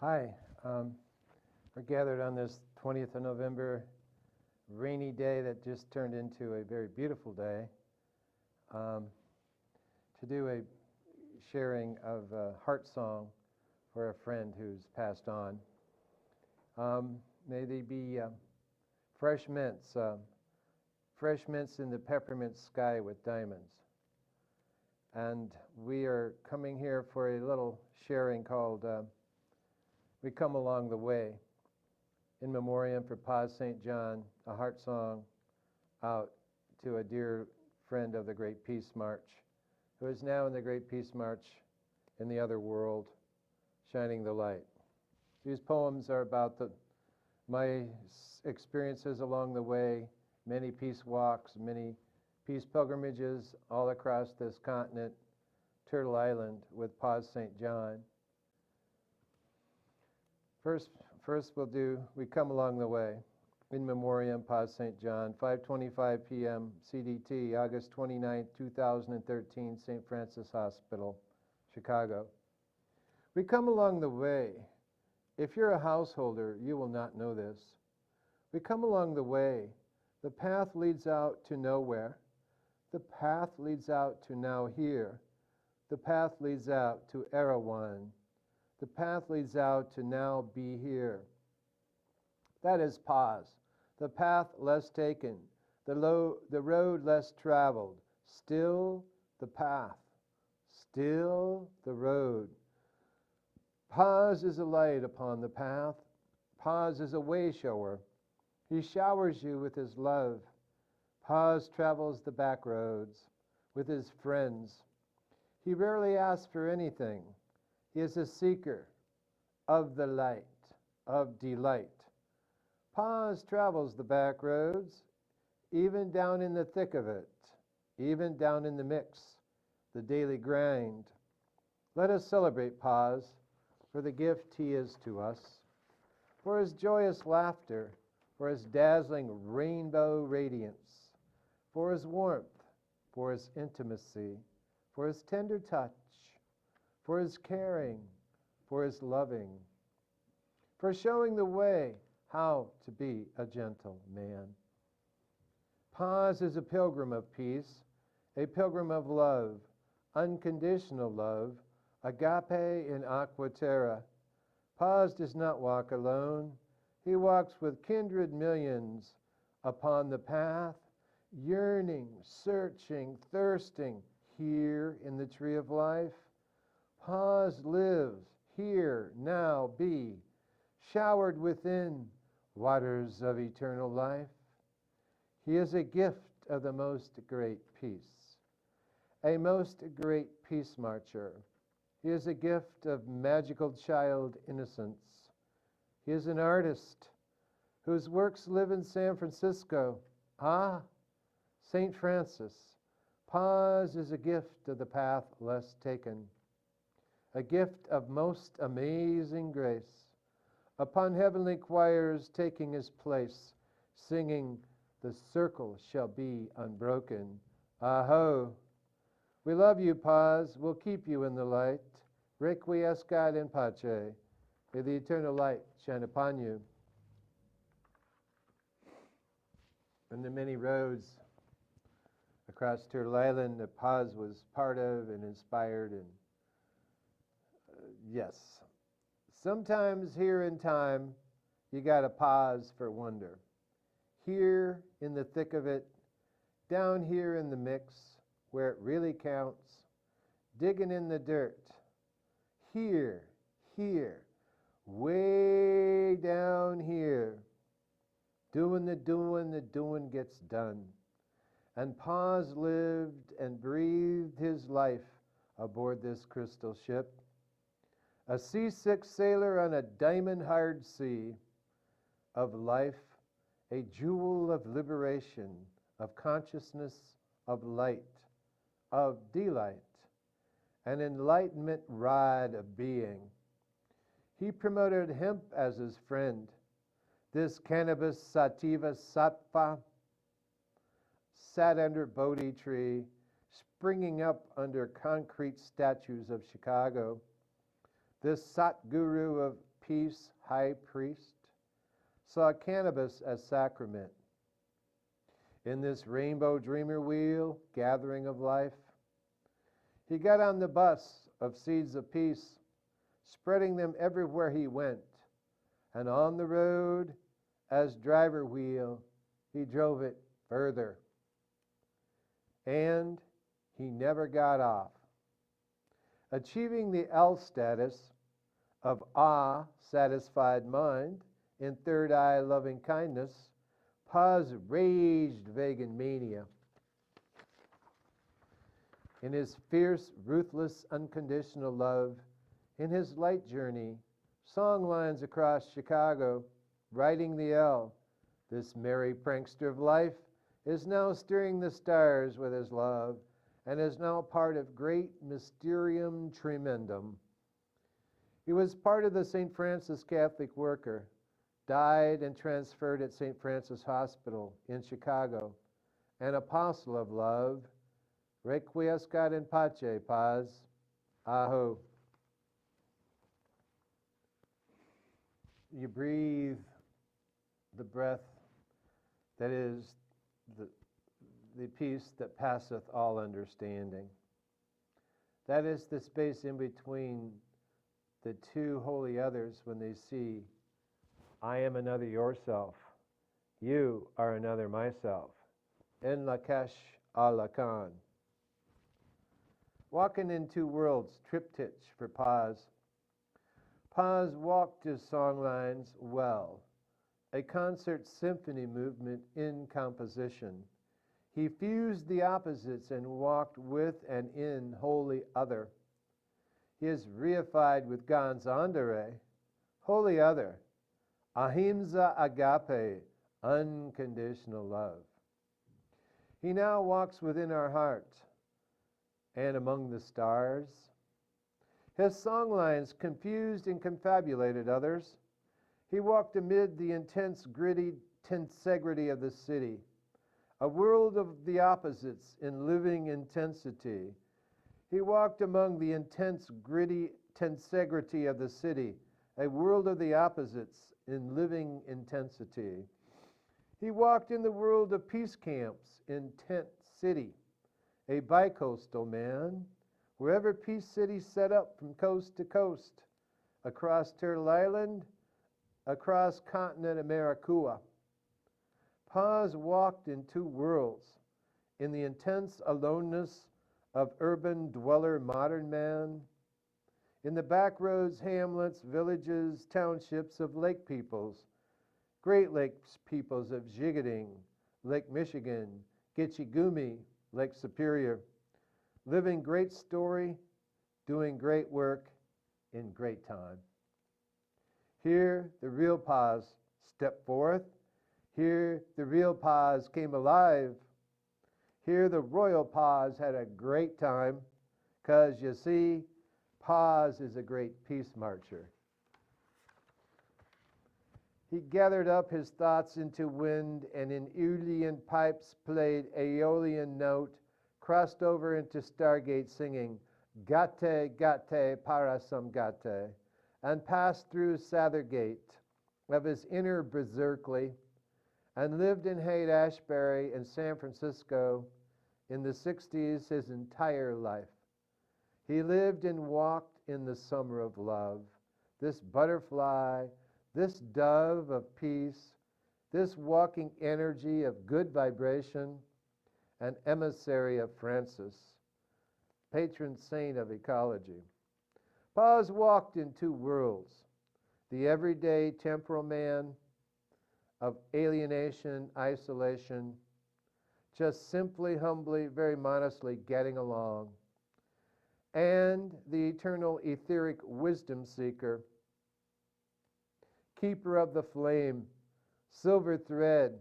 Hi, we're gathered on this 20th of November rainy day that just turned into a very beautiful day to do a sharing of a heart song for a friend who's passed on. May they be fresh mints in the peppermint sky with diamonds. And we are coming here for a little sharing called We Come Along the Way, in memoriam for Paz St. John, a heart song out to a dear friend of the Great Peace March, who is now in the Great Peace March in the other world, shining the light. These poems are about my experiences along the way, many peace walks, many peace pilgrimages all across this continent, Turtle Island, with Paz St. John. First we'll do We Come Along the Way, in memoriam Paz St. John, 5:25 p.m. CDT, August 29, 2013, St. Francis Hospital, Chicago. We come along the way. If you're a householder, you will not know this. We come along the way. The path leads out to nowhere. The path leads out to now here. The path leads out to Erewhon. The path leads out to now be here. That is Paz, the path less taken, the road less traveled, still the path, still the road. Paz is a light upon the path. Paz is a way shower. He showers you with his love. Paz travels the back roads with his friends. He rarely asks for anything. He is a seeker of the light, of delight. Paz travels the back roads, even down in the thick of it, even down in the mix, the daily grind. Let us celebrate Paz for the gift he is to us, for his joyous laughter, for his dazzling rainbow radiance, for his warmth, for his intimacy, for his tender touch, for his caring, for his loving, for showing the way how to be a gentle man. Paz is a pilgrim of peace, a pilgrim of love, unconditional love, agape in aqua terra. Paz does not walk alone. He walks with kindred millions upon the path, yearning, searching, thirsting here in the tree of life. Paz lives here, now be, showered within waters of eternal life. He is a gift of the most great peace, a most great peace marcher. He is a gift of magical child innocence. He is an artist whose works live in San Francisco. Ah, St. Francis. Paz is a gift of the path less taken, a gift of most amazing grace, upon heavenly choirs taking his place, singing, the circle shall be unbroken. Aho! We love you, Paz. We'll keep you in the light. Requiescat in pace. May the eternal light shine upon you. And the many roads across Turtle Island that Paz was part of and inspired, and yes, sometimes here in time you got to pause for wonder. Here in the thick of it, down here in the mix where it really counts, digging in the dirt, here, way down here, doing the doing gets done. And Paz lived and breathed his life aboard this crystal ship, a seasick sailor on a diamond-hard sea of life, a jewel of liberation, of consciousness, of light, of delight, an enlightenment rod of being. He promoted hemp as his friend, this cannabis sativa sattva, sat under Bodhi tree, springing up under concrete statues of Chicago. This Satguru of peace high priest, saw cannabis as sacrament. In this rainbow dreamer wheel, gathering of life, he got on the bus of seeds of peace, spreading them everywhere he went. And on the road, as driver wheel, he drove it further. And he never got off. Achieving the L status of satisfied mind in third eye loving kindness, Paz raged vegan mania. In his fierce, ruthless, unconditional love, in his light journey, song lines across Chicago, riding the L, this merry prankster of life is now steering the stars with his love and is now part of great mysterium tremendum. He was part of the St. Francis Catholic Worker, died and transferred at St. Francis Hospital in Chicago, an apostle of love. Requiescat in pace, Paz. Aho. You breathe the breath that is the peace that passeth all understanding. That is the space in between the two holy others when they see, I am another yourself. You are another myself. En Lakash Alakan. Walking in two worlds, triptych for Paz. Paz walked his songlines well, a concert symphony movement in composition. He fused the opposites and walked with and in holy other. He is reified with Ganz andere, holy other, ahimsa agape, unconditional love. He now walks within our heart and among the stars. His songlines confused and confabulated others. He walked amid the intense, gritty tensegrity of the city, a world of the opposites in living intensity. He walked among the intense, gritty tensegrity of the city, a world of the opposites in living intensity. He walked in the world of peace camps in Tent City, a bicoastal man, wherever Peace City set up from coast to coast, across Turtle Island, across continent Americua. Paz walked in two worlds, in the intense aloneness of urban dweller modern man, in the back roads, hamlets, villages, townships of lake peoples, Great Lakes peoples of Jigading, Lake Michigan, Gitchigumi, Lake Superior, living great story, doing great work in great time. Here the real Paz stepped forth. Here the real Paz came alive. Here the royal Paz had a great time, 'cause you see, Paz is a great peace marcher. He gathered up his thoughts into wind and in Aeolian pipes played Aeolian note, crossed over into Stargate singing, Gate, gate, parasum gate, and passed through Sathergate of his inner berserkly, and lived in Haight-Ashbury and San Francisco in the 60s his entire life. He lived and walked in the summer of love, this butterfly, this dove of peace, this walking energy of good vibration, an emissary of Francis, patron saint of ecology. Paz walked in two worlds, the everyday temporal man of alienation, isolation, just simply, humbly, very modestly getting along, and the eternal etheric wisdom seeker, keeper of the flame, silver thread,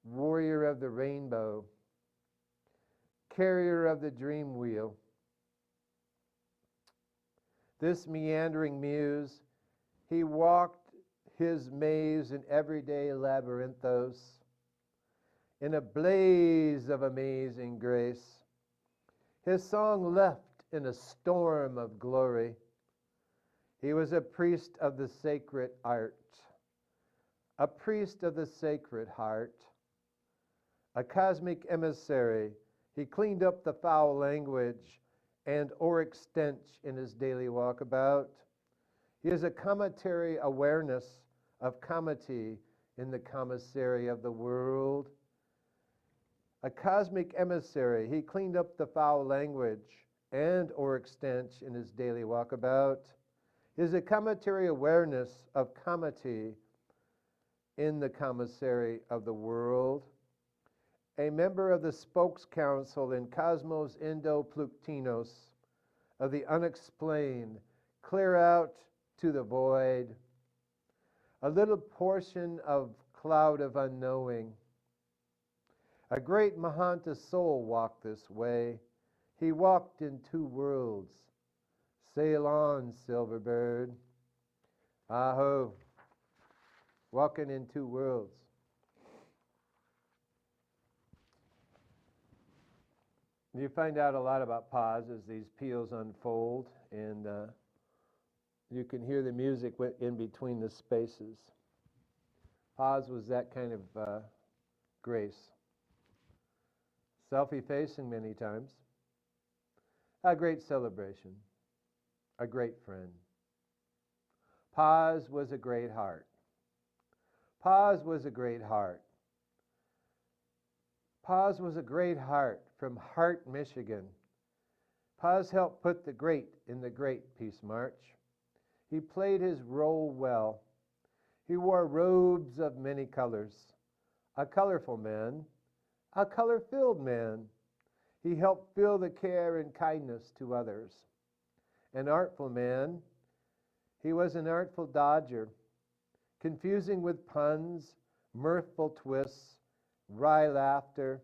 warrior of the rainbow, carrier of the dream wheel. This meandering muse, he walked his maze in everyday labyrinthos, in a blaze of amazing grace. His song left in a storm of glory. He was a priest of the sacred art, a priest of the sacred heart, a cosmic emissary. He cleaned up the foul language and auric stench in his daily walkabout. He is a cometary awareness of comity in the commissary of the world. A cosmic emissary. He cleaned up the foul language and auric stench in his daily walkabout. He is a cometary awareness of comity in the commissary of the world. A member of the spokes council in Cosmos Indo Plutinos of the unexplained, clear out to the void, a little portion of cloud of unknowing. A great Mahanta soul walked this way. He walked in two worlds. Sail on, silver bird. Aho, walking in two worlds. You find out a lot about Paz as these peals unfold, and you can hear the music in between the spaces. Paz was that kind of grace. Self-effacing many times. A great celebration. A great friend. Paz was a great heart. Paz was a great heart. Paz was a great heart from Hart, Michigan. Paz helped put the great in the Great Peace March. He played his role well. He wore robes of many colors. A colorful man, a color-filled man. He helped fill the care and kindness to others. An artful man. He was an artful dodger, confusing with puns, mirthful twists, wry laughter.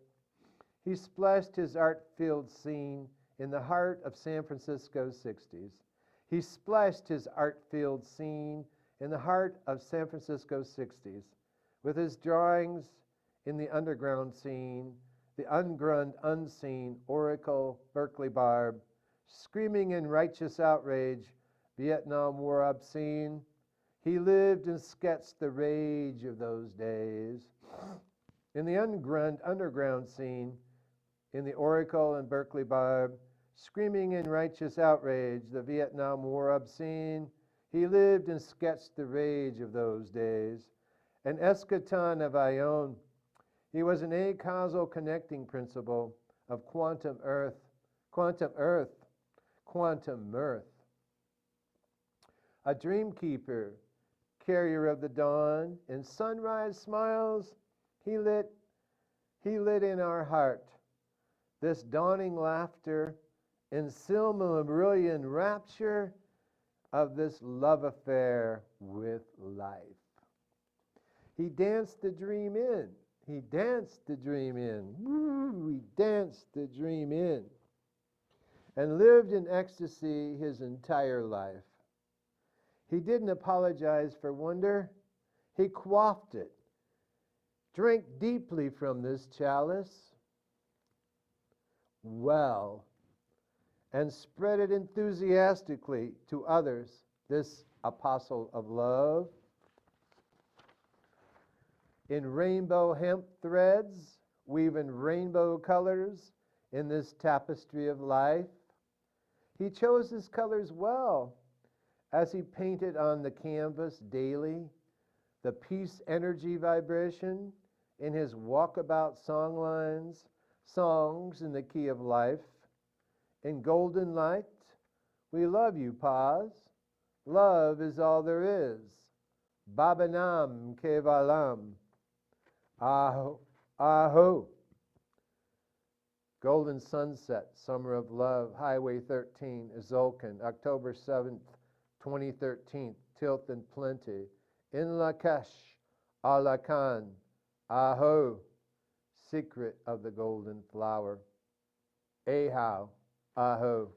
He splashed his art-filled scene in the heart of San Francisco's 60s. He splashed his art-filled scene in the heart of San Francisco's 60s with his drawings in the underground scene, the ungrunned, unseen Oracle, Berkeley Barb, screaming in righteous outrage, Vietnam War obscene. He lived and sketched the rage of those days. In the ungrunned underground scene, in the Oracle and Berkeley Barb, screaming in righteous outrage, the Vietnam War obscene, he lived and sketched the rage of those days. An eschaton of Ion, he was an a-causal connecting principle of quantum earth, quantum earth, quantum mirth. A dream keeper, carrier of the dawn, in sunrise smiles, he lit in our heart this dawning laughter in silmarillion rapture of this love affair with life. He danced the dream in. He danced the dream in. Woo, he danced the dream in and lived in ecstasy his entire life. He didn't apologize for wonder. He quaffed it, drank deeply from this chalice, well, and spread it enthusiastically to others, this apostle of love. In rainbow hemp threads, weaving rainbow colors in this tapestry of life. He chose his colors well as he painted on the canvas daily the peace energy vibration in his walkabout songlines, songs in the key of life. In golden light, we love you, Paz. Love is all there is. Babanam kevalam. Aho, aho. Golden Sunset, Summer of Love, Highway 13, Izolcan, October 7th, 2013, Tilth and Plenty. In Lakash, Alakan, Aho, Secret of the Golden Flower. Ahau, Aho.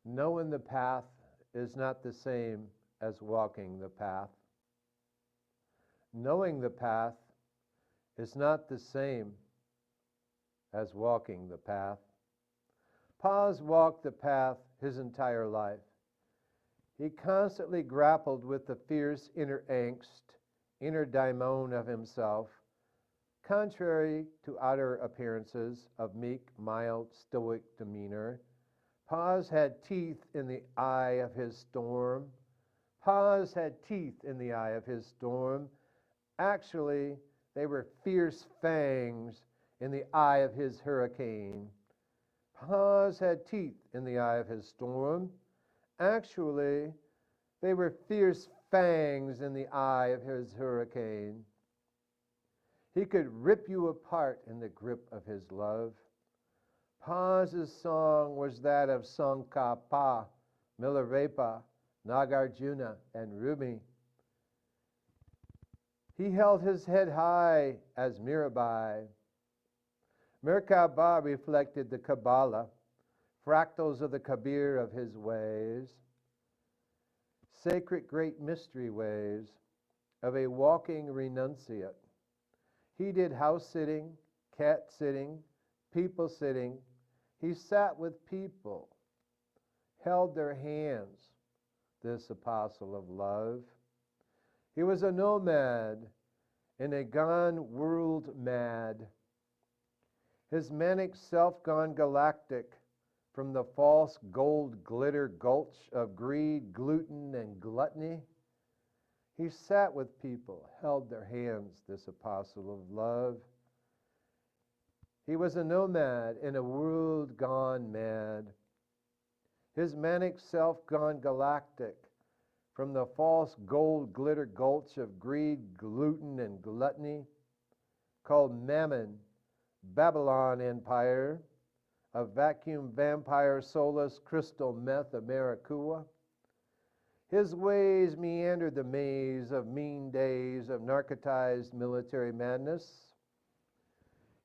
Knowing the path is not the same as walking the path. Knowing the path is not the same as walking the path. Paz walked the path his entire life. He constantly grappled with the fierce inner angst, inner daimon of himself, contrary to outer appearances of meek, mild, stoic demeanor. Paz had teeth in the eye of his storm. Paz had teeth in the eye of his storm. Actually, they were fierce fangs in the eye of his hurricane. Paz had teeth in the eye of his storm. Actually, they were fierce fangs in the eye of his hurricane. He could rip you apart in the grip of his love. Paz's song was that of Tsongkhapa, Milarepa, Nagarjuna, and Rumi. He held his head high as Mirabai. Merkaba reflected the Kabbalah, fractals of the Kabir of his ways, sacred great mystery ways of a walking renunciate. He did house sitting, cat sitting, people sitting. He sat with people, held their hands, this apostle of love. He was a nomad in a gone world mad. His manic self gone galactic from the false gold glitter gulch of greed, gluten, and gluttony. He sat with people, held their hands, this apostle of love. He was a nomad in a world gone mad. His manic self gone galactic from the false gold glitter gulch of greed, gluten, and gluttony, called Mammon, Babylon Empire, a vacuum vampire soulless crystal meth Americua. His ways meandered the maze of mean days of narcotized military madness.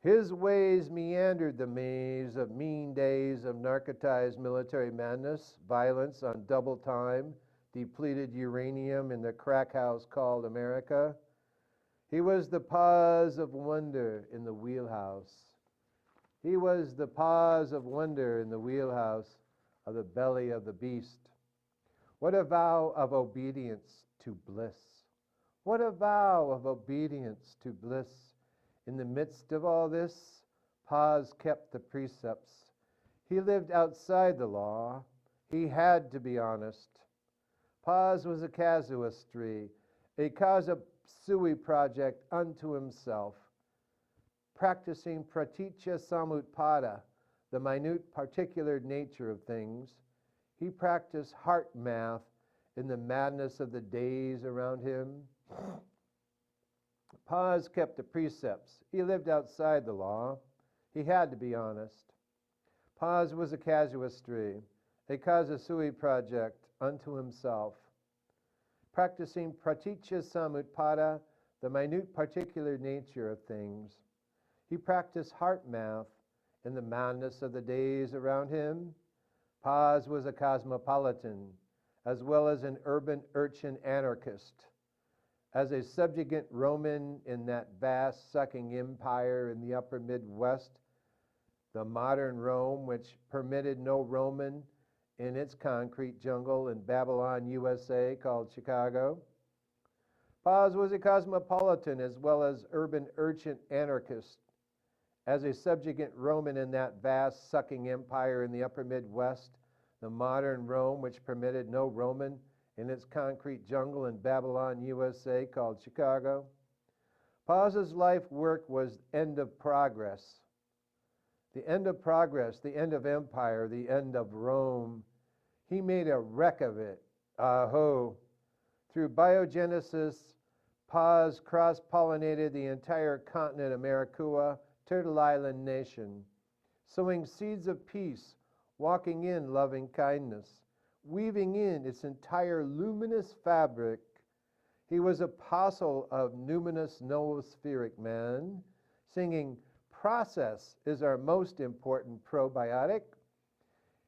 His ways meandered the maze of mean days of narcotized military madness, violence on double time, depleted uranium in the crack house called America. He was the pause of wonder in the wheelhouse. He was the pause of wonder in the wheelhouse of the belly of the beast. What a vow of obedience to bliss. What a vow of obedience to bliss. In the midst of all this, Paz kept the precepts. He lived outside the law. He had to be honest. Paz was a casuistry, a Kasasui project unto himself, practicing pratitya samutpada, the minute particular nature of things. He practiced heart math in the madness of the days around him. Paz kept the precepts. He lived outside the law. He had to be honest. Paz was a casuistry, a Kasasui project unto himself, practicing pratitya samutpada, the minute particular nature of things. He practiced heart math in the madness of the days around him. Paz was a cosmopolitan, as well as an urban urchin anarchist. As a subjugant Roman in that vast sucking empire in the upper Midwest, the modern Rome, which permitted no Roman in its concrete jungle in Babylon, USA, called Chicago. Paz was a cosmopolitan as well as urban urchin anarchist. As a subjugant Roman in that vast sucking empire in the upper Midwest, the modern Rome, which permitted no Roman in its concrete jungle in Babylon, USA, called Chicago. Paz's life work was end of progress. The end of progress, the end of empire, the end of Rome. He made a wreck of it. Aho. Through biogenesis, Paz cross-pollinated the entire continent Americua, Turtle Island nation, sowing seeds of peace, walking in loving kindness, weaving in its entire luminous fabric. He was apostle of numinous noospheric man, singing, "Process is our most important probiotic."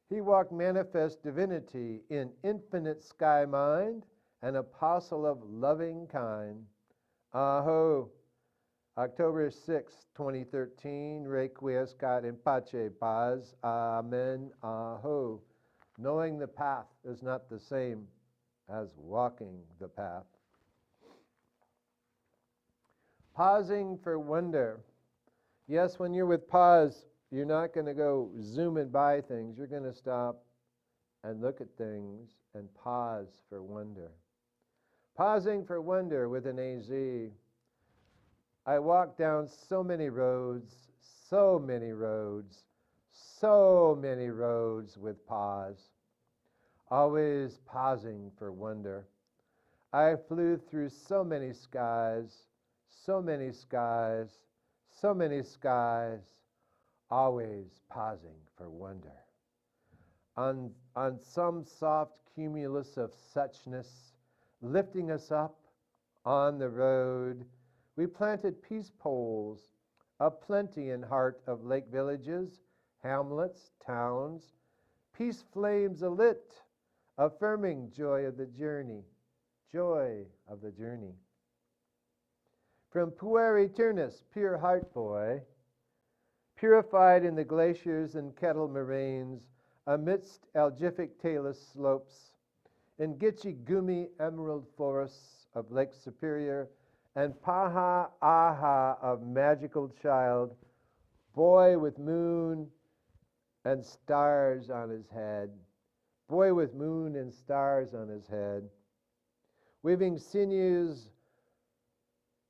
He walked manifest divinity in infinite sky mind, an apostle of loving kind. Aho, October 6, 2013, Requiescat in pace, paz, amen, aho. Knowing the path is not the same as walking the path. Pausing for wonder. Yes, when you're with pause, you're not going to go zooming by things. You're going to stop and look at things and pause for wonder. Pausing for wonder with an AZ. I walk down so many roads, so many roads, so many roads with pause. Always pausing for wonder. I flew through so many skies, so many skies, so many skies, always pausing for wonder. On some soft cumulus of suchness, lifting us up on the road, we planted peace poles aplenty in heart of lake villages, hamlets, towns, peace flames alit, affirming joy of the journey, joy of the journey. From Puer Eternus, pure heart boy, purified in the glaciers and kettle moraines, amidst algific talus slopes, in Gitche Gumi emerald forests of Lake Superior, and Paha Aha of magical child, boy with moon and stars on his head, boy with moon and stars on his head, weaving sinews,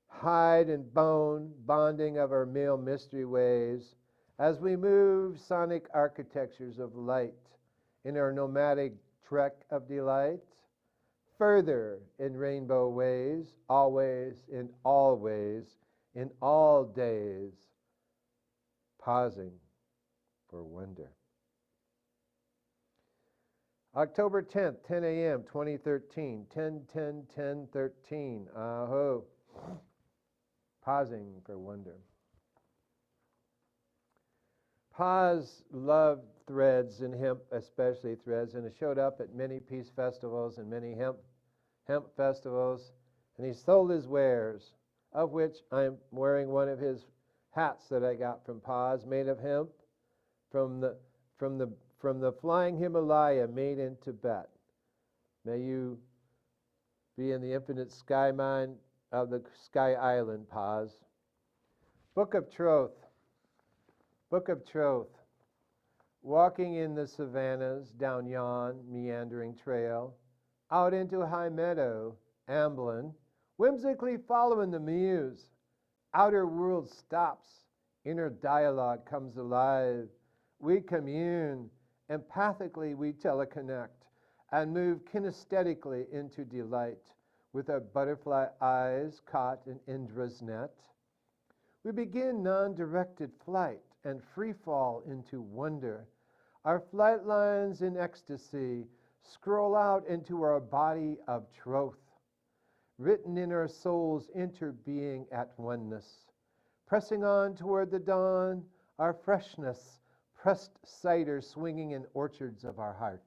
hide and bone, bonding of our male mystery ways, as we move sonic architectures of light in our nomadic trek of delight, further in rainbow ways, always, in all ways, in all days, pausing for wonder. October 10th, 10 a.m., 2013, 10/10/10/13, aho, pausing for wonder. Paz loved threads and hemp, especially threads, and it showed up at many peace festivals and many hemp festivals, and he sold his wares, of which I'm wearing one of his hats that I got from Paz, made of hemp, from the flying Himalaya, made in Tibet. May you be in the infinite sky mind of the sky island, Paz. Book of Troth. Book of Troth. Walking in the savannas down yon meandering trail, out into high meadow, Amblin, whimsically following the muse. Outer world stops, inner dialogue comes alive. We commune, empathically we teleconnect, and move kinesthetically into delight with our butterfly eyes caught in Indra's net. We begin non-directed flight and free fall into wonder. Our flight lines in ecstasy scroll out into our body of troth, written in our soul's interbeing at oneness. Pressing on toward the dawn, our freshness, pressed cider swinging in orchards of our heart.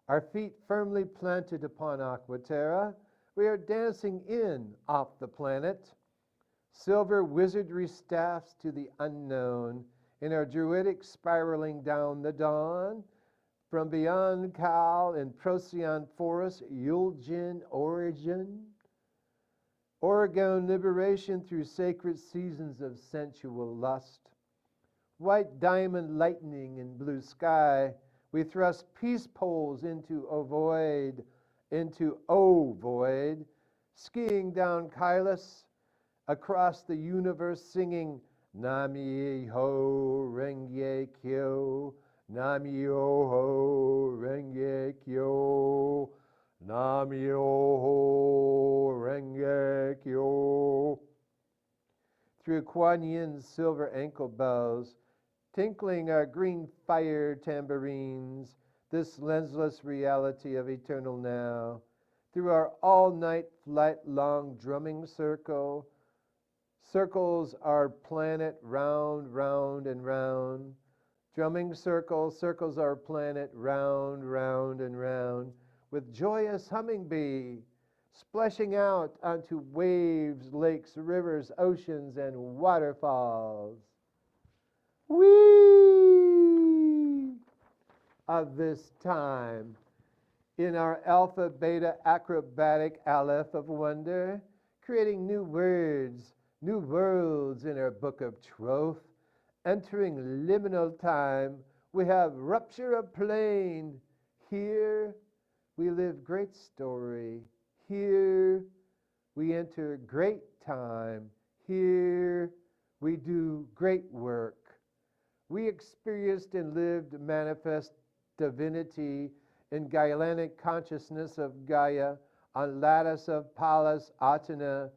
Our feet firmly planted upon Aquaterra, we are dancing in off the planet. Silver wizardry staffs to the unknown, in our druidic spiraling down the dawn. From beyond Cal and Procyon forest, Yulgin origin. Oregon liberation through sacred seasons of sensual lust. White diamond lightning in blue sky, we thrust peace poles into ovoid, skiing down Kailas, across the universe singing Nam-myoho Renge Kyo, Nam-myoho Renge Kyo, Nam-myoho Renge Kyo. Through Kuan Yin's silver ankle bells, tinkling our green fire tambourines, this lensless reality of eternal now, through our all-night flight-long drumming circle, circles our planet round, round, and round. Drumming circles our planet round, round, and round, with joyous humming bee, splashing out onto waves, lakes, rivers, oceans, and waterfalls. We of this time in our alpha beta acrobatic aleph of wonder, creating new words, new worlds in our book of troth, entering liminal time, we have rupture of plane. Here we live great story. Here we enter great time. Here we do great work. We experienced and lived manifest divinity in Gaelanic consciousness of Gaia on lattice of Pallas Athena.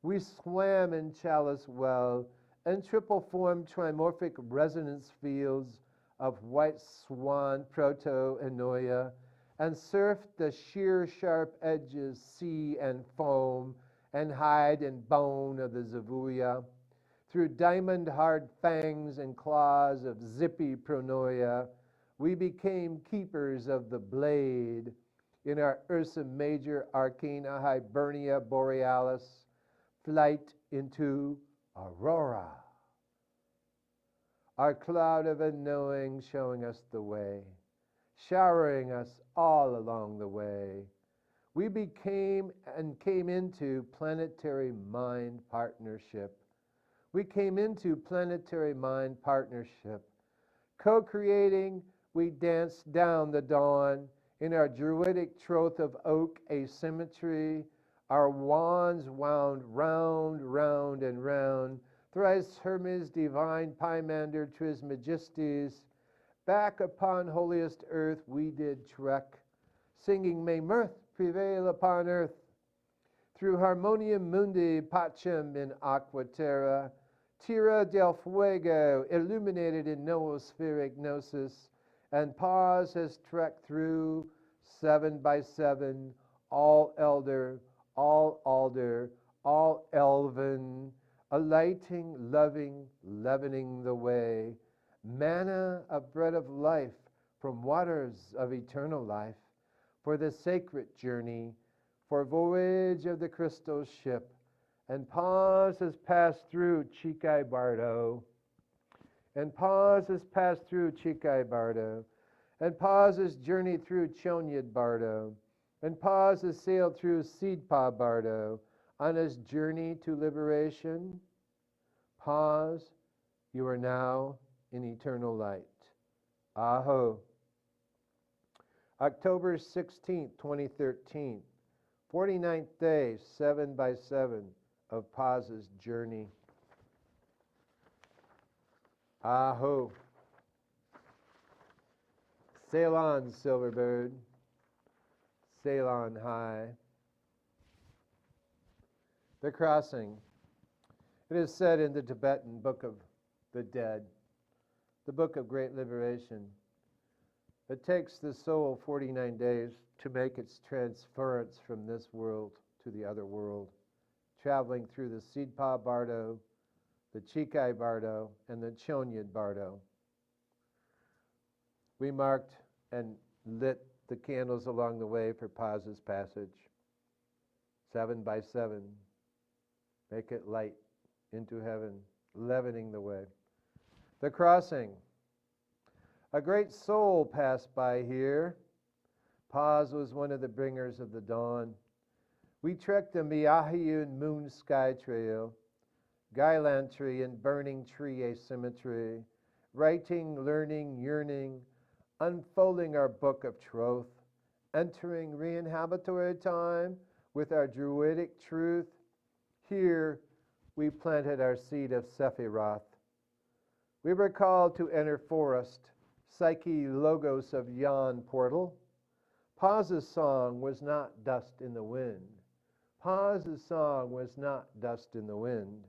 We swam in chalice well and triple-formed trimorphic resonance fields of white swan proto-Enoia, and surfed the sheer sharp edges, sea and foam, and hide and bone of the Zavuya, through diamond hard fangs and claws of zippy pronoia. We became keepers of the blade in our Ursa Major Arcana Hibernia Borealis, flight into Aurora. Our cloud of unknowing showing us the way, showering us all along the way. We became and came into planetary mind partnership. We came into planetary mind partnership. Co-creating, we danced down the dawn in our druidic troth of oak asymmetry. Our wands wound round, round, and round. Thrice Hermes divine Pymander Trismegistes. Back upon holiest earth we did trek, singing may mirth prevail upon earth. Through Harmonium Mundi Pacem in Aqua Terra, Tierra del Fuego illuminated in noospheric gnosis, and Paz has trekked through 7 by 7, all elder, all alder, all elven, alighting, loving, leavening the way, manna of bread of life from waters of eternal life, for the sacred journey, for voyage of the crystal ship. And Paz has passed through Chikai Bardo, and Paz has passed through Chikai Bardo, and Paz has journeyed through Chonyad Bardo, and Paz has sailed through Sidpa Bardo on his journey to liberation. Paz, you are now in eternal light. Aho. October 16th, 2013, 49th day, 7 by 7 of Paz's journey. Aho. Sail on, Silverbird. Sail on high. The crossing. It is said in the Tibetan Book of the Dead, the Book of Great Liberation, it takes the soul 49 days to make its transference from this world to the other world, traveling through the Sidpa Bardo, the Chikai Bardo, and the Chonyad Bardo. We marked and lit the candles along the way for Paz's passage. 7 by 7. Make it light into heaven, leavening the way. The crossing. A great soul passed by here. Paz was one of the bringers of the dawn. We trekked the Miahiyun Moon Sky Trail, Gailantry and burning tree asymmetry, writing, learning, yearning, unfolding our book of troth, entering re-inhabitory time with our druidic truth. Here we planted our seed of Sephiroth. We were called to enter forest, Psyche Logos of Yon portal. Paz's song was not dust in the wind. Paz's song was not dust in the wind.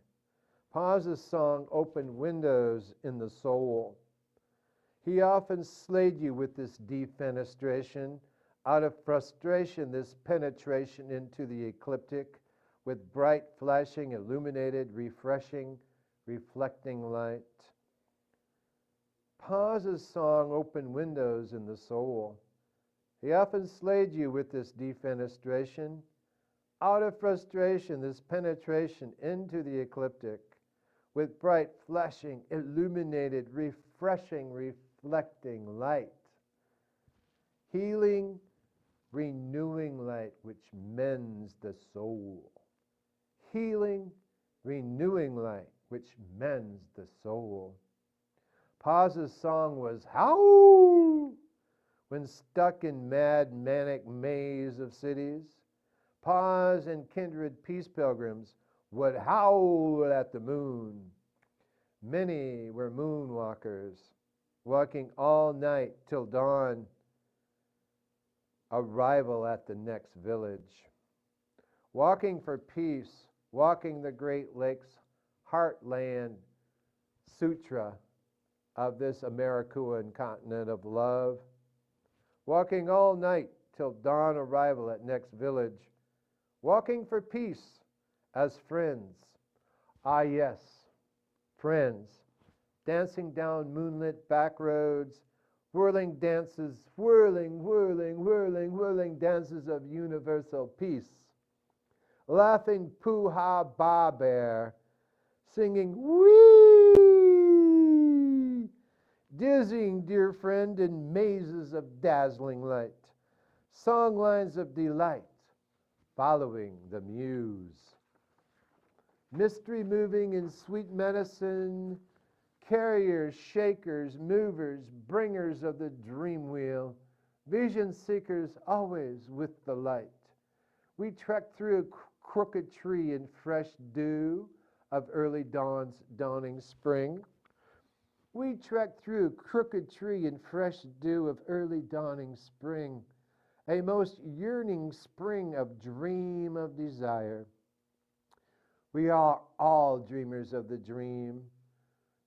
Paz's song opened windows in the soul. He often slayed you with this defenestration, out of frustration, this penetration into the ecliptic, with bright, flashing, illuminated, refreshing, reflecting light. Paz's song opened windows in the soul. He often slayed you with this defenestration, out of frustration, this penetration into the ecliptic with bright, flashing, illuminated, refreshing, reflecting light. Healing, renewing light which mends the soul. Healing, renewing light which mends the soul. Paz's song was howl when stuck in mad, manic maze of cities. Paz and kindred peace pilgrims would howl at the moon. Many were moonwalkers, walking all night till dawn, arrival at the next village. Walking for peace, walking the Great Lakes heartland sutra of this American continent of love. Walking all night till dawn arrival at next village. Walking for peace as friends. Ah yes, friends, dancing down moonlit back roads, whirling dances, whirling, whirling, whirling, whirling dances of universal peace. Laughing poo-ha ba bear, singing wee, dizzying dear friend in mazes of dazzling light, songlines of delight, following the muse. Mystery moving in sweet medicine, carriers, shakers, movers, bringers of the dream wheel, vision seekers always with the light. We trek through a crooked tree in fresh dew of early dawn's dawning spring. We trek through a crooked tree in fresh dew of early dawning spring, a most yearning spring of dream of desire. We are all dreamers of the dream.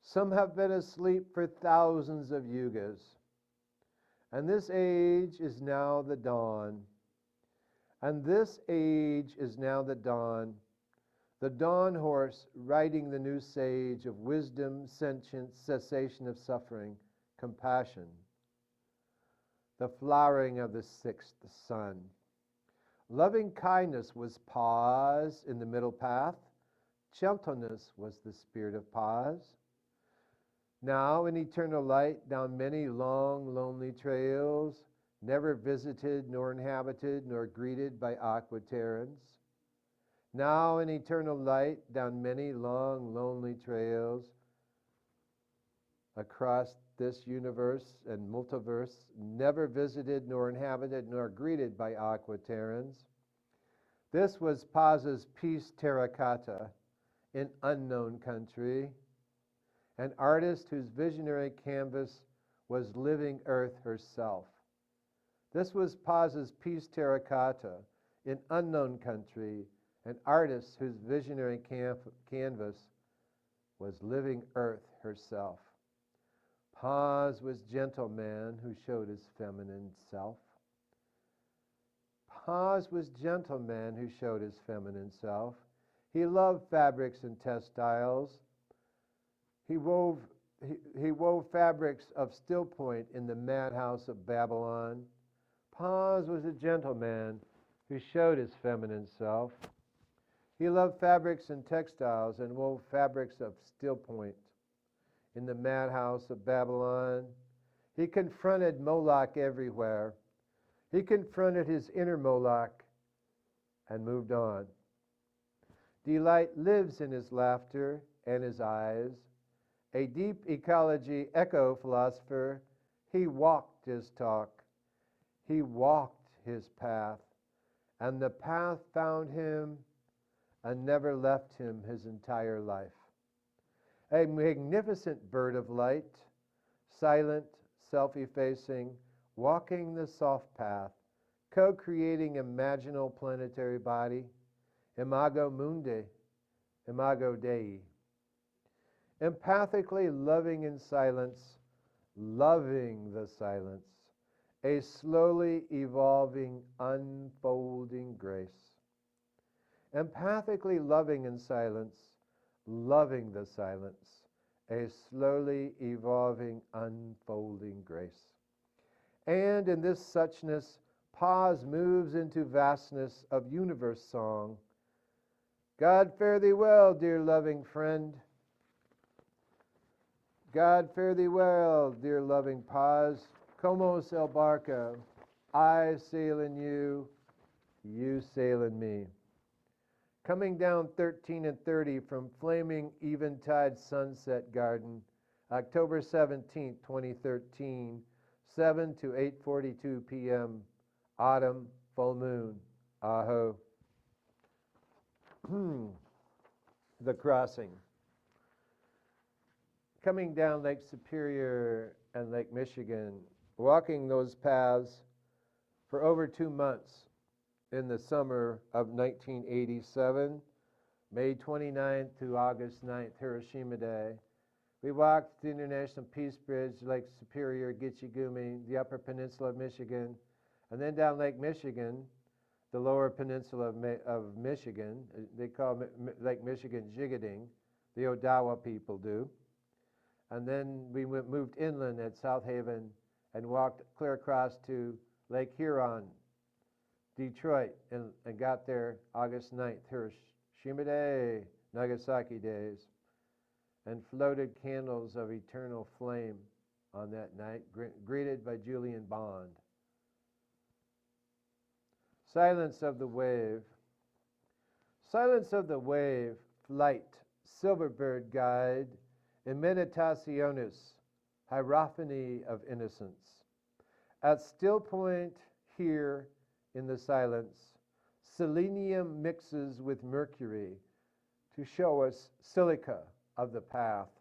Some have been asleep for thousands of yugas. And this age is now the dawn. And this age is now the dawn horse riding the new sage of wisdom, sentience, cessation of suffering, compassion. The flowering of the sixth sun. Loving kindness was pause in the middle path. Gentleness was the spirit of pause. Now in eternal light, down many long, lonely trails, never visited, nor inhabited, nor greeted by aquaterrans. Now in eternal light, down many long, lonely trails, across this universe and multiverse, never visited, nor inhabited, nor greeted by aquaterrans. This was Paz's Peace Terracotta in unknown country, an artist whose visionary canvas was living Earth herself. This was Paz's Peace Terracotta in unknown country, an artist whose visionary canvas was living Earth herself. Paz was gentleman who showed his feminine self. Paz was gentleman who showed his feminine self. He loved fabrics and textiles. He wove fabrics of still point in the madhouse of Babylon. Paz was a gentleman who showed his feminine self. He loved fabrics and textiles and wove fabrics of still point in the madhouse of Babylon. He confronted Moloch everywhere. He confronted his inner Moloch and moved on. Delight lives in his laughter and his eyes. A deep ecology eco-philosopher, he walked his talk. He walked his path, and the path found him and never left him his entire life. A magnificent bird of light, silent, self-effacing, walking the soft path, co-creating imaginal planetary body, imago mundi, imago Dei. Empathically loving in silence, loving the silence, a slowly evolving, unfolding grace. Empathically loving in silence, loving the silence, a slowly evolving, unfolding grace. And in this suchness, Pause moves into vastness of universe song. God fare thee well, dear loving friend. God fare thee well, dear loving pause. Como el barco, I sail in you, you sail in me. Coming down 13 and 30 from Flaming Eventide Sunset Garden, October 17, 2013, 7 to 8:42 p.m. Autumn, full moon, Aho. The crossing. Coming down Lake Superior and Lake Michigan, walking those paths for over 2 months in the summer of 1987, May 29th to August 9th, Hiroshima Day. We walked the International Peace Bridge, Lake Superior, Gitchigumi, the Upper Peninsula of Michigan, and then down Lake Michigan, the Lower Peninsula of Michigan. They call Lake Michigan Jigading, the Odawa people do. And then we moved inland at South Haven and walked clear across to Lake Huron, Detroit, and got there August 9th, Hiroshima Day, Nagasaki days, and floated candles of eternal flame on that night, greeted by Julian Bond. Silence of the Wave. Silence of the Wave, Flight, Silverbird Guide, Immeditationis, Hierophany of Innocence. At still point here in the silence, selenium mixes with mercury to show us silica of the path.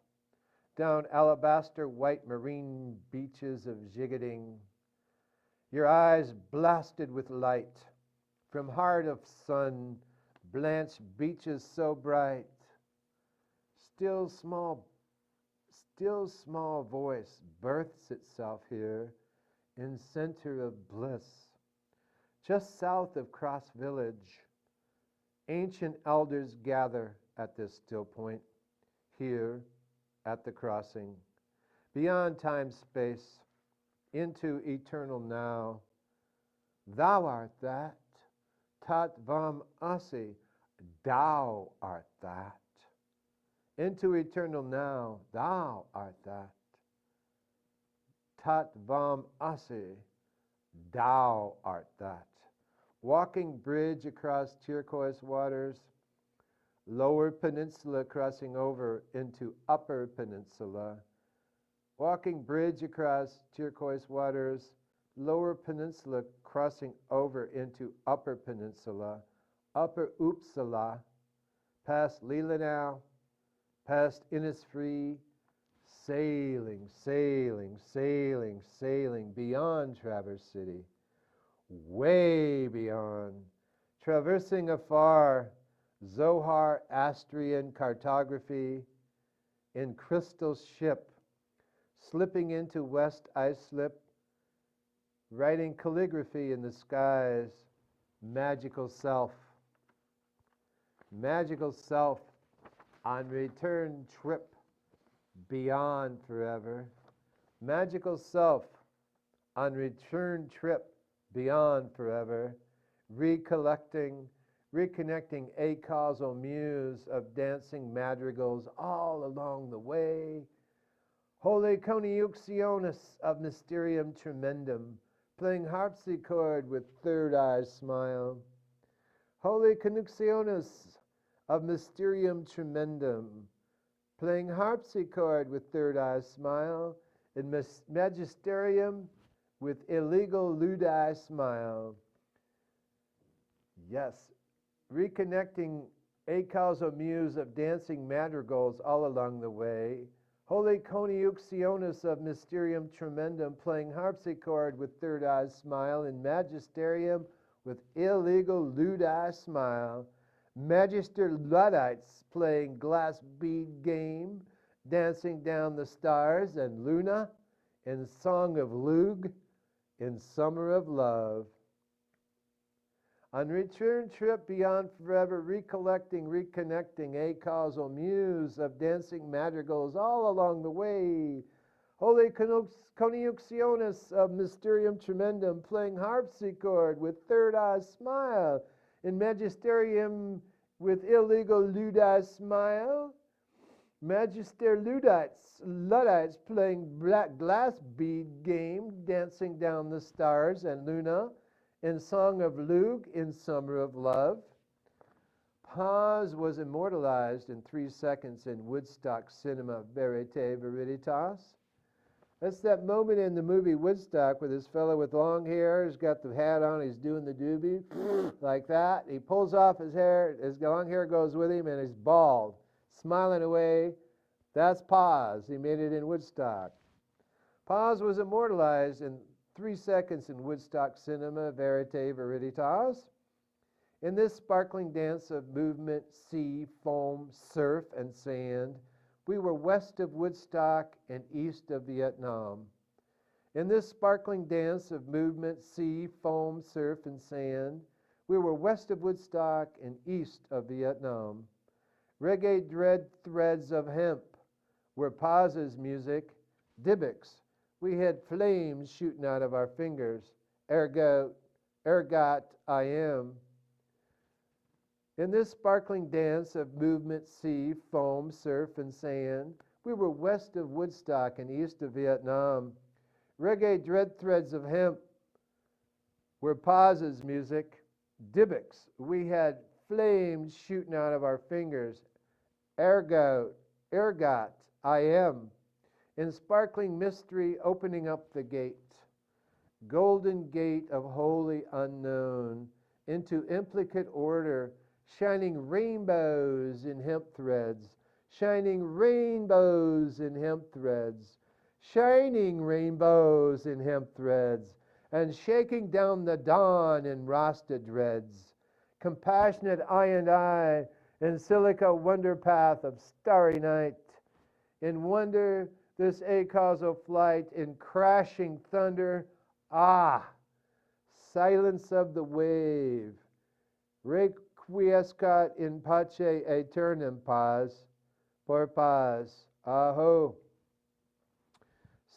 Down alabaster white marine beaches of Jigading, your eyes blasted with light, from heart of sun, blanched beaches so bright, still small voice births itself here in center of bliss. Just south of Cross Village, ancient elders gather at this still point, here at the crossing, beyond time-space, into eternal now. Thou art that, tat vam asi, thou art that. Into eternal now, thou art that. Tat vam asi, thou art that. Walking bridge across turquoise waters, Lower Peninsula crossing over into Upper Peninsula. Walking bridge across turquoise waters, Lower Peninsula crossing over into Upper Peninsula, Upper Uppsala, past Leelanau, past Innisfree, sailing, sailing, sailing, sailing beyond Traverse City, way beyond, traversing afar Zohar Astrian cartography in crystal ship, slipping into West Islip, writing calligraphy in the skies, magical self on return trip beyond forever, magical self on return trip beyond forever, reconnecting a causal muse of dancing madrigals all along the way, holy coniunctionis of mysterium tremendum, playing harpsichord with third eye smile, holy coniunctionis of mysterium tremendum, playing harpsichord with third eye smile, in magisterium with illegal ludi smile. Yes, reconnecting a causal muse of dancing madrigals all along the way, holy coniunctionis of mysterium tremendum, playing harpsichord with third eye smile, in magisterium with illegal ludi smile, magister Luddites playing glass bead game, dancing down the stars, and Luna in song of Lug, in summer of love. On return trip beyond forever, reconnecting a causal muse of dancing madrigals all along the way, Holy Conjunctionis of Mysterium Tremendum, playing harpsichord with third eye smile, in Magisterium with illegal Ludi smile. Magister Luddites playing black glass bead game, dancing down the stars and Luna, in Song of Lug, in Summer of Love. Paz was immortalized in 3 seconds in Woodstock Cinema Verite Veritas. That's that moment in the movie Woodstock with this fellow with long hair. He's got the hat on. He's doing the doobie like that. He pulls off his hair. His long hair goes with him, and he's bald, smiling away. That's Paz. He made it in Woodstock. Paz was immortalized in 3 seconds in Woodstock Cinema Verite Veritas. In this sparkling dance of movement, sea, foam, surf, and sand, we were west of Woodstock and east of Vietnam. In this sparkling dance of movement, sea, foam, surf, and sand, we were west of Woodstock and east of Vietnam. Reggae dread threads of hemp were Paz's music. Dybbuk's, we had flames shooting out of our fingers. Ergot, I am. In this sparkling dance of movement, sea, foam, surf, and sand, we were west of Woodstock and east of Vietnam. Reggae dread threads of hemp were Paz's music. Dybbuk's, we had flames shooting out of our fingers. Ergot, I am. In sparkling mystery, opening up the gate. Golden gate of holy unknown, into implicate order, shining rainbows in hemp threads, shining rainbows in hemp threads, shining rainbows in hemp threads, and shaking down the dawn in Rasta dreads. Compassionate eye and eye, in silica wonder path of starry night. In wonder, this acausal flight, in crashing thunder, silence of the wave. Requiescat in pace aeternam paz, por paz, aho.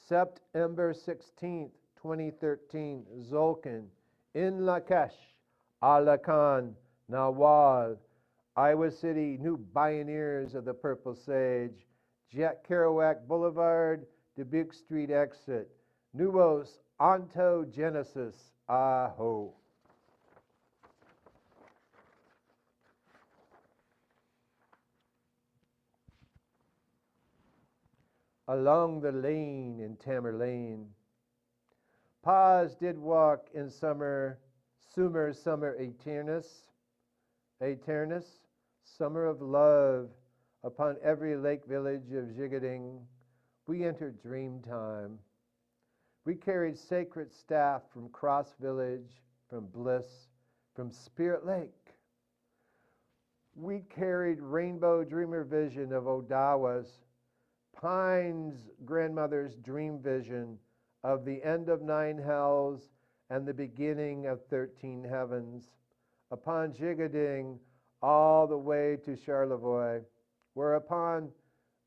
September 16th, 2013, Zolkin, in Lakesh, Alakan, Nawal, Iowa City, new pioneers of the Purple Sage, Jack Kerouac Boulevard, Dubuque Street exit, Nuevos Ontogenesis, aho. Along the lane in Tamerlane, Paz did walk in summer eternus, summer of love, upon every lake village of Jigading. We entered dream time. We carried sacred staff from Cross Village, from Bliss, from Spirit Lake. We carried rainbow dreamer vision of Odawa's, Pine's grandmother's dream vision of the end of 9 hells and the beginning of 13 heavens, upon Jigading all the way to Charlevoix, where upon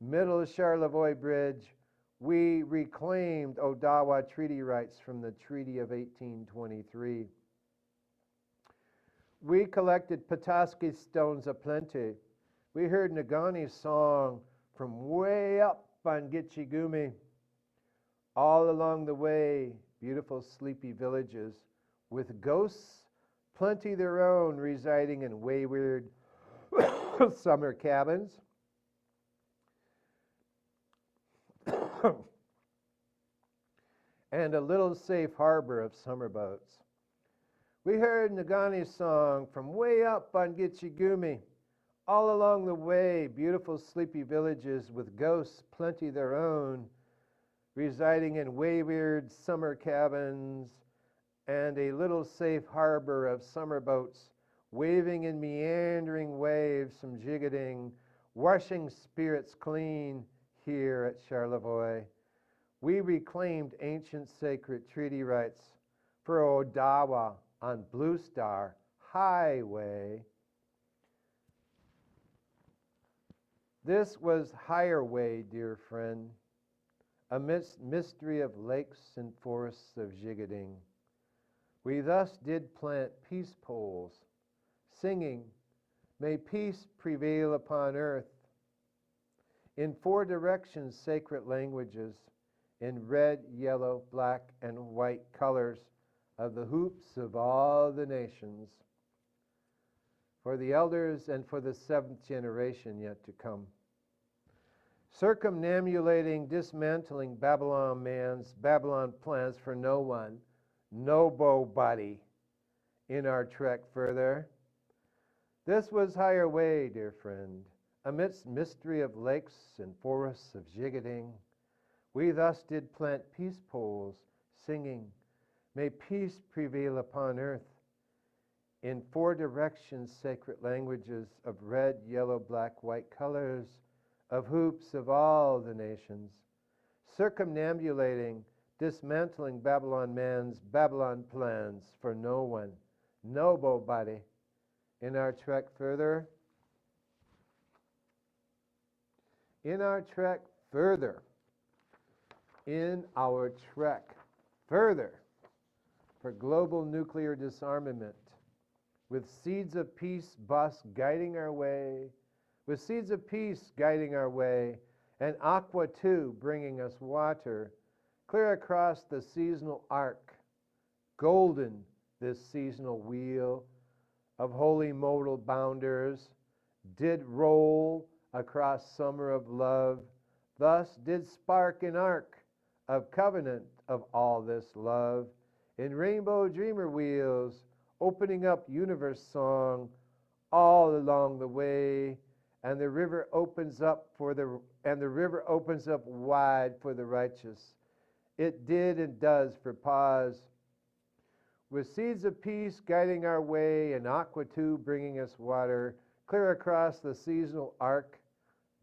Middle Charlevoix Bridge we reclaimed Odawa treaty rights from the Treaty of 1823. We collected Petoskey stones aplenty. We heard Nagani's song from way up on Gitchigumi. All along the way, beautiful sleepy villages with ghosts, plenty their own, residing in wayward summer cabins. And a little safe harbor of summer boats. We heard Nagani's song from way up on Gitchigumi. All along the way, beautiful sleepy villages with ghosts, plenty their own, residing in wayward summer cabins, and a little safe harbor of summer boats, waving in meandering waves from Jigading, washing spirits clean here at Charlevoix. We reclaimed ancient sacred treaty rights for Odawa on Blue Star Highway. This was higher way, dear friend, amidst mystery of lakes and forests of Jigading. We thus did plant peace poles, singing, may peace prevail upon earth, in 4 directions sacred languages, in red, yellow, black, and white colors of the hoops of all the nations, for the elders and for the 7th generation yet to come. Circumambulating, dismantling Babylon plans for no one, nobody in our trek further. This was higher way, dear friend, amidst mystery of lakes and forests of Jigading. We thus did plant peace poles, singing, may peace prevail upon earth, in 4 directions sacred languages of red, yellow, black, white colors, of hoops of all the nations, circumambulating, dismantling Babylon plans for no one, nobody in our trek further. In our trek further. In our trek further for global nuclear disarmament, with seeds of peace bus guiding our way, with seeds of peace guiding our way, and Aqua 2 bringing us water, clear across the seasonal arc, golden this seasonal wheel of holy modal bounders, did roll across summer of love, thus did spark an arc of covenant of all this love, in rainbow dreamer wheels, opening up universe song all along the way, and the river opens up wide for the righteous. It did and does for pause, with seeds of peace guiding our way, and Aqua 2 bringing us water, clear across the seasonal arc,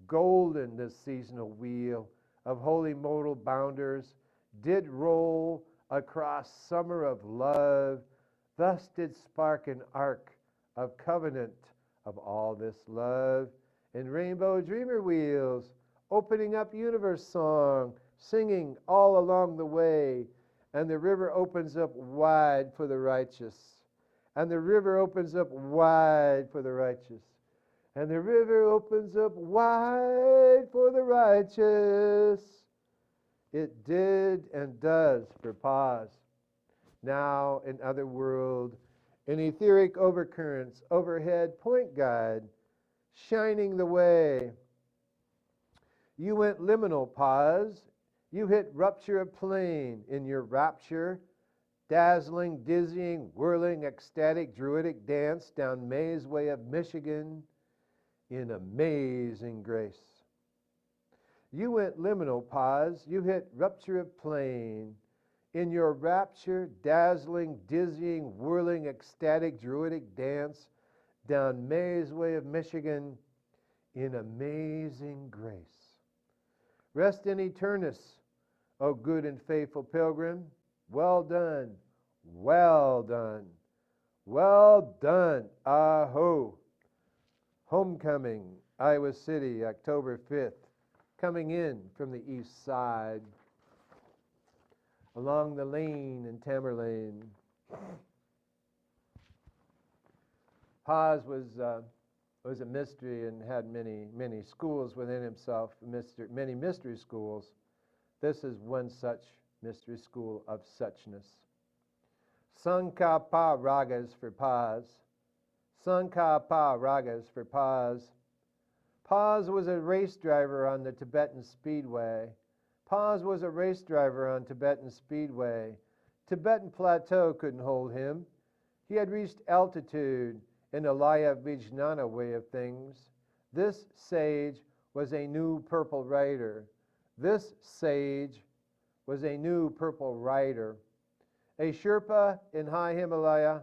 golden this seasonal wheel of holy modal bounders, did roll across summer of love, thus did spark an arc of covenant of all this love, in rainbow dreamer wheels, opening up universe song, singing all along the way, and the river opens up wide for the righteous, and the river opens up wide for the righteous, and the river opens up wide for the righteous. It did and does for pause. Now, in other world, in etheric overcurrents, overhead point guide, shining the way. You went liminal pause. You hit rupture of plane in your rapture, dazzling, dizzying, whirling, ecstatic, druidic dance down May's Way of Michigan in amazing grace. You went liminal pause. You hit rupture of plane in your rapture, dazzling, dizzying, whirling, ecstatic, druidic dance down May's Way of Michigan in amazing grace. Rest in eternus, O good and faithful pilgrim. Well done, well done, well done. Aho. Homecoming, Iowa City, October 5th. Coming in from the east side, along the lane in Tamerlane. Paz was a mystery and had many schools within himself, many mystery schools. This is one such mystery school of suchness. Sankapa ragas for Paz. Sankapa ragas for Paz. Paz was a race driver on the Tibetan Speedway. Paz was a race driver on Tibetan Speedway. Tibetan Plateau couldn't hold him. He had reached altitude in the Laya Vijnana way of things. This sage was a new purple rider. This sage was a new purple rider. A Sherpa in high Himalaya,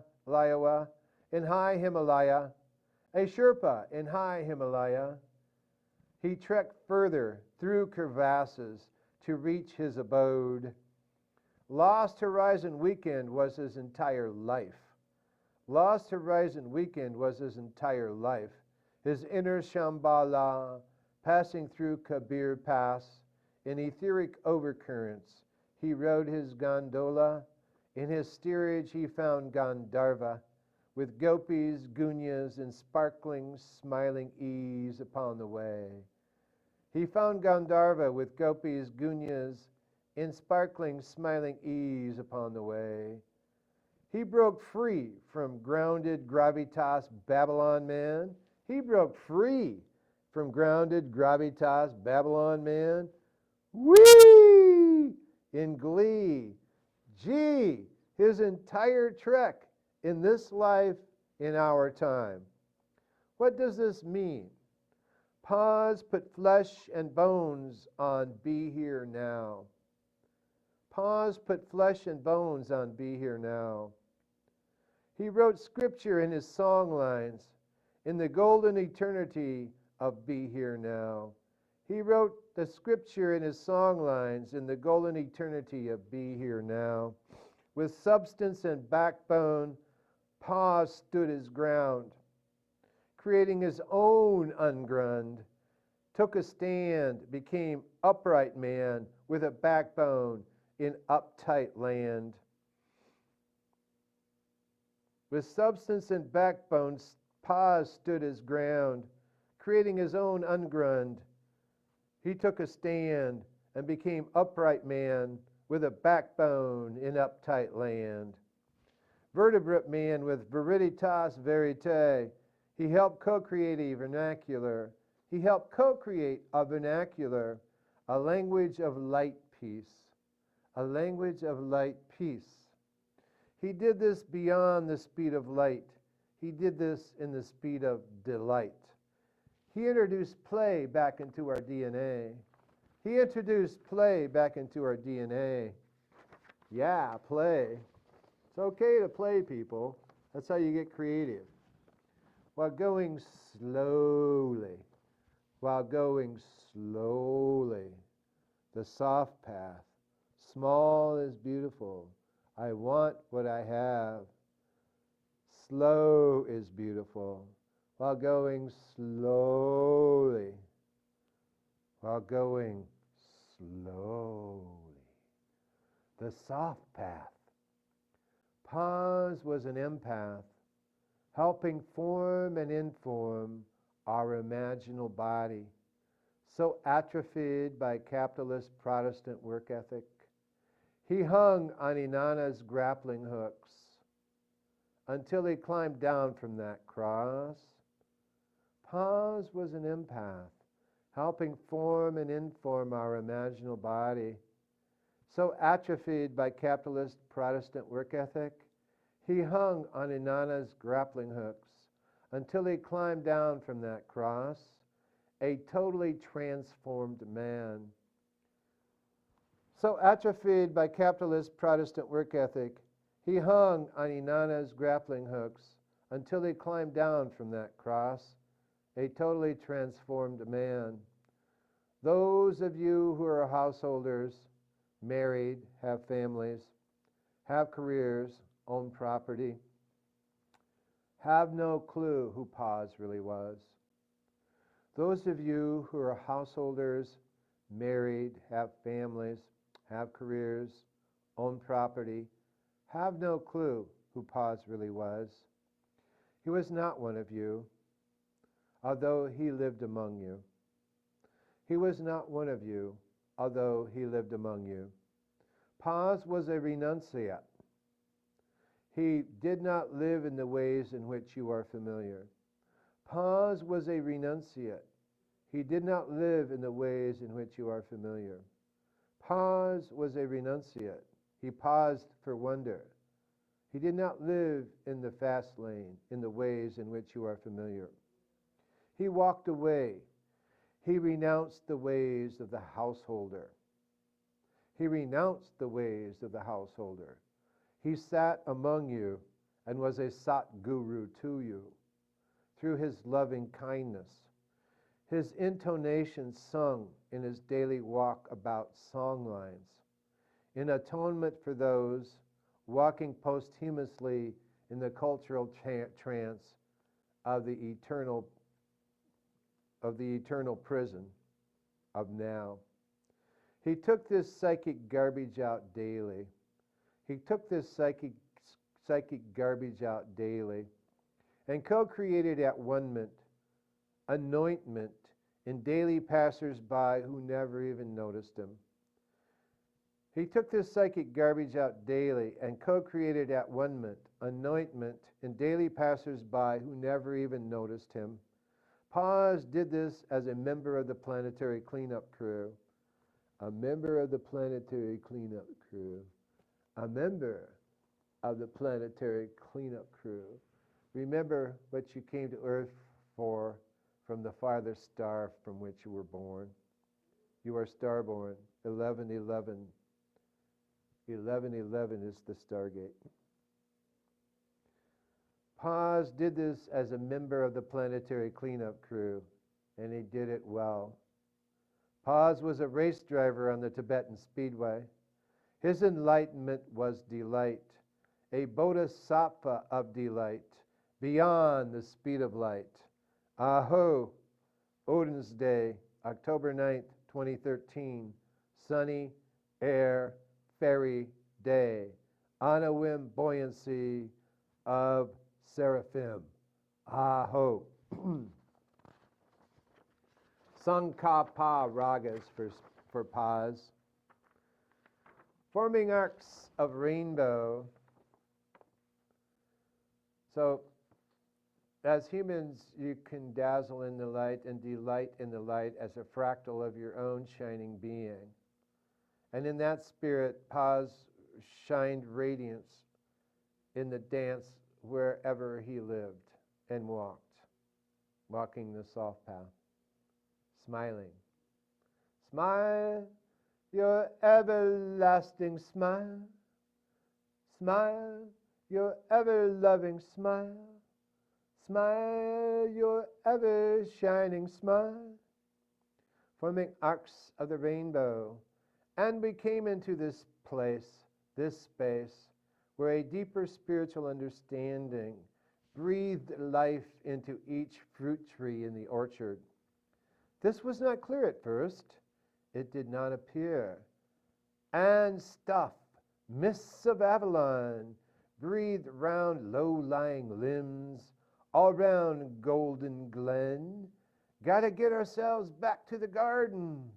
in high Himalaya, a Sherpa in high Himalaya. He trekked further through crevasses to reach his abode. Lost Horizon Weekend was his entire life. Lost Horizon Weekend was his entire life. His inner Shambhala, passing through Kabir Pass, in etheric overcurrents. He rode his gondola. In his steerage he found Gandharva, with gopis, gunyas, and sparkling, smiling ease upon the way. He found Gandharva with gopis, gunyas, in sparkling, smiling ease upon the way. He broke free from grounded gravitas Babylon man. He broke free from grounded gravitas Babylon man. Whee! In glee. Gee! His entire trek in this life, in our time. What does this mean? Pause, put flesh and bones on Be Here Now. Pause, put flesh and bones on Be Here Now. He wrote scripture in his song lines in the golden eternity of Be Here Now. He wrote the scripture in his song lines in the golden eternity of Be Here Now. With substance and backbone, Pause stood his ground, creating his own ungrund, took a stand, became upright man with a backbone in uptight land. With substance and backbone, Pause stood his ground, creating his own ungrund. He took a stand and became upright man with a backbone in uptight land. Vertebrate man with veritas verite. He helped co-create a vernacular. He helped co-create a vernacular, a language of light peace. A language of light peace. He did this beyond the speed of light. He did this in the speed of delight. He introduced play back into our DNA. He introduced play back into our DNA. Yeah, play. It's okay to play, people. That's how you get creative. While going slowly, the soft path. Small is beautiful. I want what I have. Slow is beautiful. While going slowly. The soft path. Pause was an empath, helping form and inform our imaginal body, so atrophied by capitalist Protestant work ethic. He hung on Inanna's grappling hooks until he climbed down from that cross. Pause was an empath, helping form and inform our imaginal body. So atrophied by capitalist Protestant work ethic, he hung on Inanna's grappling hooks until he climbed down from that cross, a totally transformed man. So atrophied by capitalist Protestant work ethic, he hung on Inanna's grappling hooks until he climbed down from that cross, a totally transformed man. Those of you who are householders, married, have families, have careers, own property, have no clue who Pause really was. Those of you who are householders, married, have families, have careers, own property, have no clue who Pause really was. He was not one of you, although he lived among you. He was not one of you, although he lived among you. Pause was a renunciate. He did not live in the ways in which you are familiar. Pause was a renunciate. He did not live in the ways in which you are familiar. Pause was a renunciate. He paused for wonder. He did not live in the fast lane, in the ways in which you are familiar. He walked away. He renounced the ways of the householder. He renounced the ways of the householder. He sat among you and was a Sat Guru to you through his loving kindness. His intonations sung in his daily walk about song lines, in atonement for those walking posthumously in the cultural trance of the eternal prison of now. He took this psychic garbage out daily. He took this psychic garbage out daily and co-created at one-ment, anointment in daily passers-by who never even noticed him. He took this psychic garbage out daily and co-created at one-ment, anointment in daily passers-by who never even noticed him. Paz did this as a member of the planetary cleanup crew. A member of the planetary cleanup crew. A member of the planetary cleanup crew. Remember what you came to Earth for from the farthest star from which you were born. You are starborn. 1111. 1111 is the Stargate. Paz did this as a member of the planetary cleanup crew, and he did it well. Paz was a race driver on the Tibetan Speedway. His enlightenment was delight, a bodhisattva of delight, beyond the speed of light. Aho, Odin's Day, October 9th, 2013, sunny, air, fairy day, on a whim buoyancy of seraphim. Aho. Sankapa ragas for Paz. Forming arcs of rainbow. So, as humans, you can dazzle in the light and delight in the light as a fractal of your own shining being. And in that spirit, Paz shined radiance in the dance wherever he lived and walked, walking the soft path, smiling. Smile, your everlasting smile. Smile, your ever-loving smile. Smile, your ever-shining smile. Forming arcs of the rainbow. And we came into this place, this space, where a deeper spiritual understanding breathed life into each fruit tree in the orchard. This was not clear at first. It did not appear. And stuff, mists of Avalon, breathed round low-lying limbs, all round Golden Glen. Gotta get ourselves back to the garden.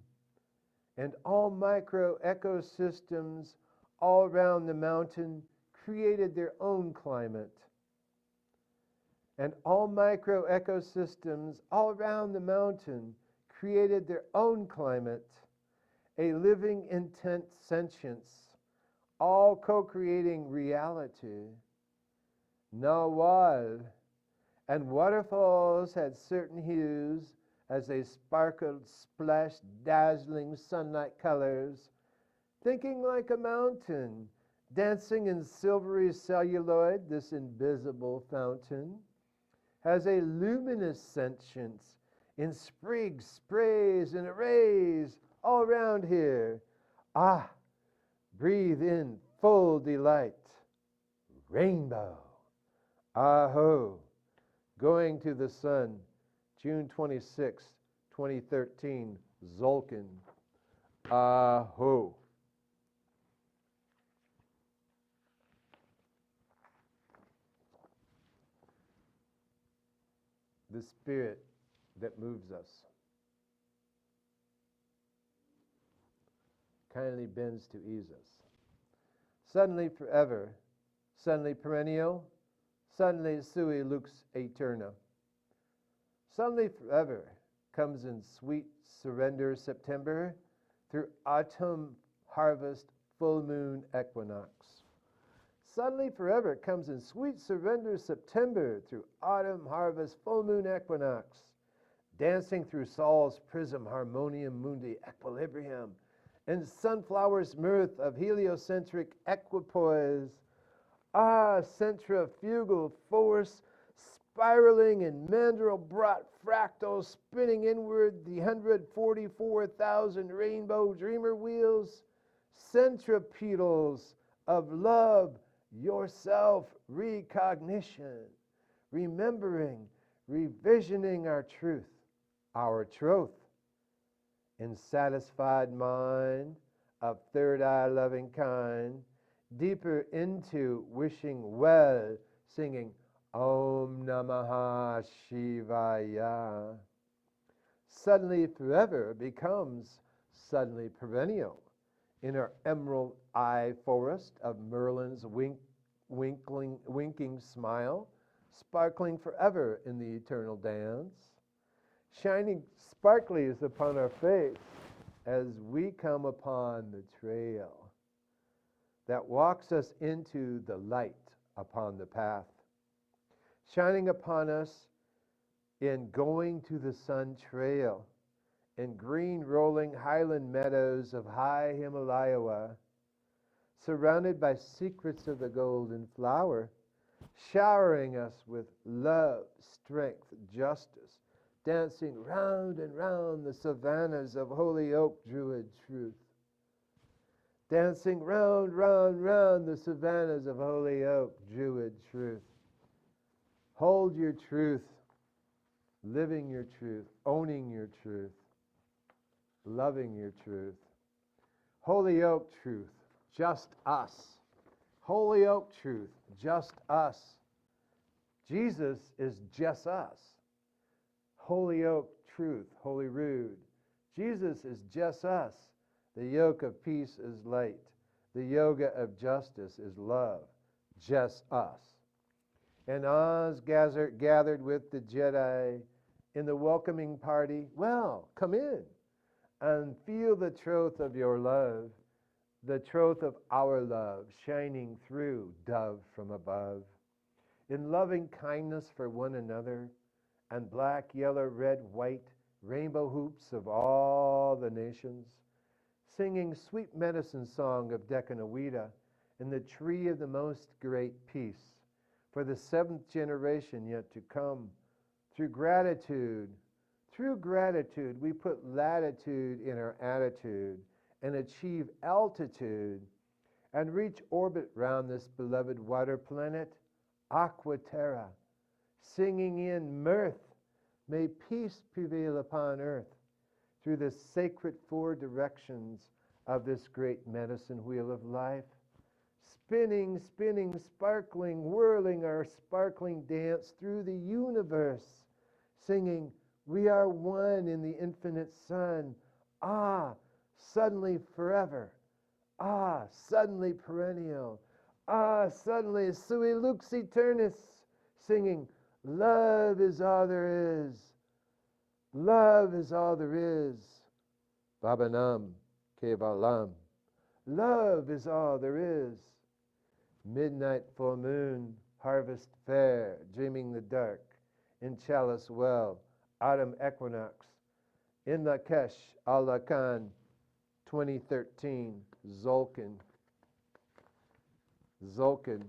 And all micro ecosystems all around the mountain created their own climate. And all micro ecosystems all around the mountain created their own climate, a living intent sentience, all co-creating reality. Nawal and waterfalls had certain hues as they sparkled, splashed dazzling sunlight colors, thinking like a mountain, dancing in silvery celluloid. This invisible fountain has a luminous sentience in sprigs, sprays, and arrays all around here. Ah, breathe in full delight. Rainbow. Aho. Going to the sun. June 26, 2013, Zolkin. Aho. The spirit that moves us kindly bends to ease us. Suddenly forever, suddenly perennial, suddenly sui lux aeterna. Suddenly forever comes in sweet surrender September through autumn harvest full moon equinox. Suddenly forever comes in sweet surrender September through autumn harvest full moon equinox, dancing through Sol's prism harmonium mundi equilibrium, and sunflower's mirth of heliocentric equipoise. Ah, centrifugal force, spiraling in Mandelbrot fractals, spinning inward the 144,000 rainbow dreamer wheels, centripetals of love, yourself recognition, remembering, revisioning our truth, our troth, in satisfied mind of third eye loving kind, deeper into wishing well, singing Om Namaha Shivaya. Suddenly forever becomes suddenly perennial in our emerald eye forest of Merlin's winking smile, sparkling forever in the eternal dance, shining sparklies upon our face as we come upon the trail that walks us into the light upon the path, shining upon us in going to the sun trail, in green rolling highland meadows of high Himalaya, surrounded by secrets of the golden flower, showering us with love, strength, justice, dancing round and round the savannas of holy oak druid truth. Dancing round, round, round the savannas of holy oak druid truth. Hold your truth, living your truth, owning your truth, loving your truth. Holy oak truth, just us. Holy oak truth, just us. Jesus is just us. Holy oak truth, holy rude. Jesus is just us. The yoke of peace is light. The yoga of justice is love. Just us. And Oz gathered with the Jedi in the welcoming party. Well, come in and feel the troth of your love, the troth of our love shining through, dove from above. In loving kindness for one another, and black, yellow, red, white, rainbow hoops of all the nations, singing sweet medicine song of Decanawida in the tree of the most great peace, for the seventh generation yet to come. Through gratitude, we put latitude in our attitude and achieve altitude and reach orbit round this beloved water planet, Aqua Terra, singing in mirth, may peace prevail upon earth through the sacred four directions of this great medicine wheel of life, spinning, spinning, sparkling, whirling our sparkling dance through the universe, singing, we are one in the infinite sun. Ah, suddenly forever. Ah, suddenly perennial. Ah, suddenly sui lux aeternis, singing, love is all there is. Love is all there is. Babanam Kevalam. Love is all there is. Midnight full moon, harvest fair, dreaming the dark, in chalice well, autumn equinox, in Lakesh, Allah Khan, 2013, Zolkin. Zolkin,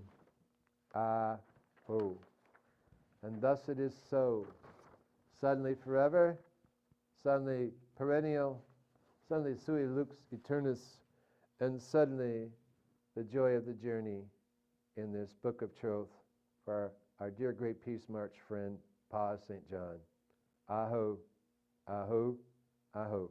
Aho. And thus it is so. Suddenly forever, suddenly perennial, suddenly sui lux aeternis, and suddenly the joy of the journey in this book of troth for our dear great Peace March friend, Pa St. John. Aho, aho, aho.